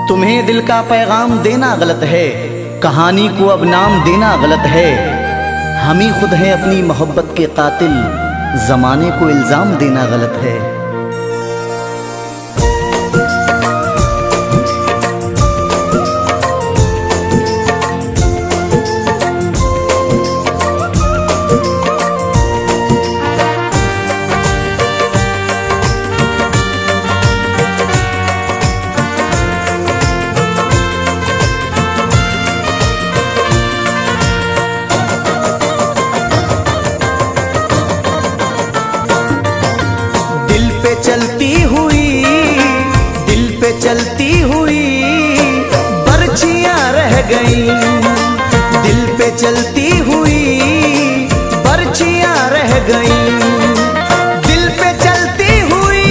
तुम्हें दिल का पैगाम देना गलत है, कहानी को अब नाम देना गलत है। हम ही खुद हैं अपनी मोहब्बत के कातिल, जमाने को इल्जाम देना गलत है। चलती हुई बर्छियां रह गई, दिल पे चलती हुई बर्छियां रह गई, दिल पे चलती हुई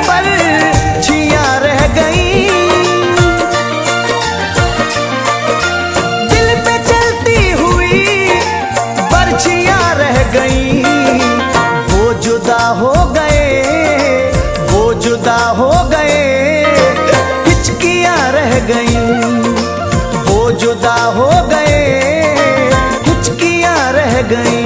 बर्छियां रह गई, दिल पे चलती हुई बर्छियां रह गई। वो जुदा हो गए, वो जुदा हो गए, रह गई, वो जुदा हो गए, हिचकियां रह गई।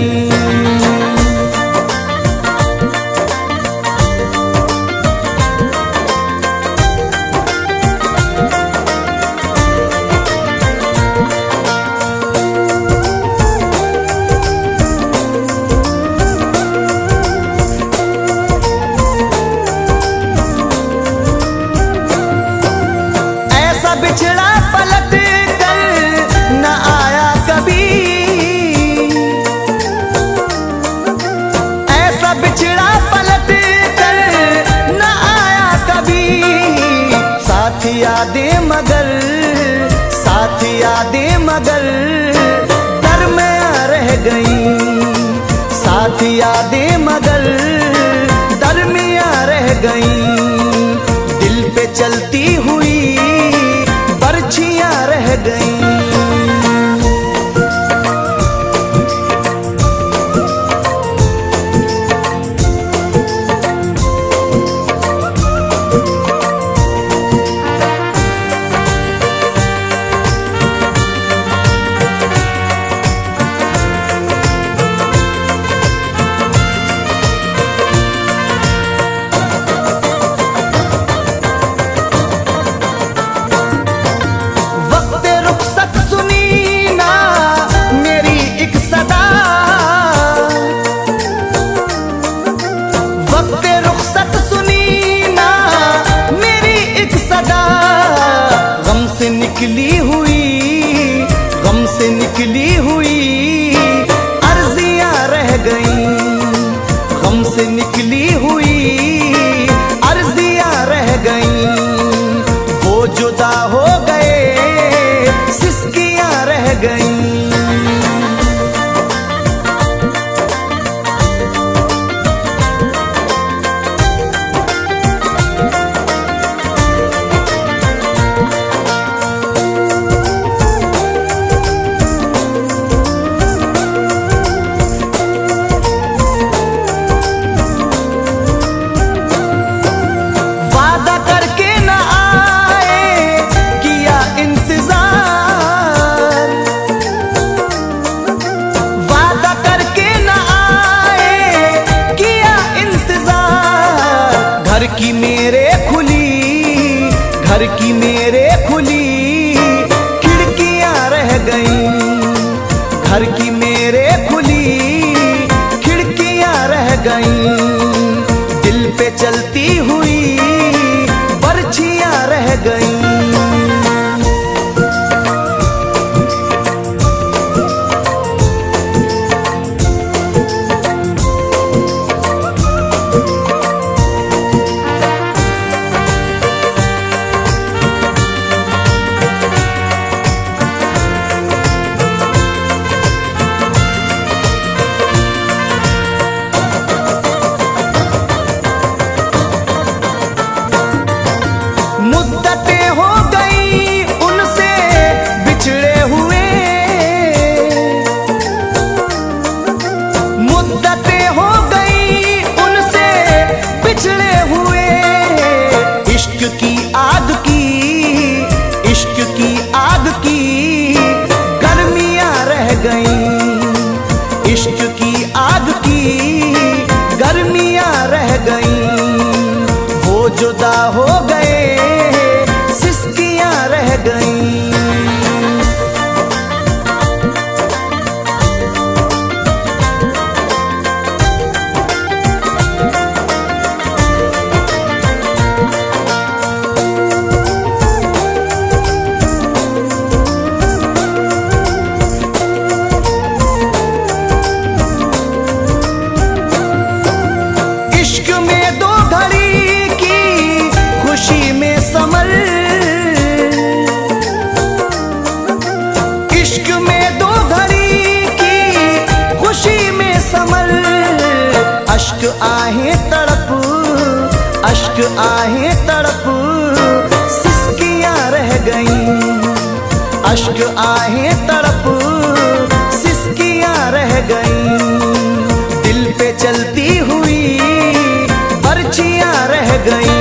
बिछड़ा पलट कर न आया कभी, ऐसा बिछड़ा पलट कर न आया कभी। साथ यादें मगर, साथ यादें मगर दरमियां रह गई, साथ यादें मगर दरमियां रह गई। दिल पे चलती हुई बर्छियां रह गई। निकली हुई, गम से निकली हुई अर्जियां रह गई, गम से निकली हुई अर्जियां रह गई। वो जुदा हो गए, सिसकियां रह गई। घर की मेरे खुली, घर की मेरे खुली खिड़कियां रह गई, घर की मेरे खुली खिड़कियां रह गई। दिल पे चलती हुई बर्छियां रह गई। मुद्दतें हो गई उनसे बिछड़े हुए, मुद्दतें हो गई उनसे बिछड़े हुए। इश्क की आग की, आहे तड़प सिसकियां रह गईं, अश्क आहे तड़प सिसकियां रह गईं। दिल पे चलती हुई पर्चियां रह गईं।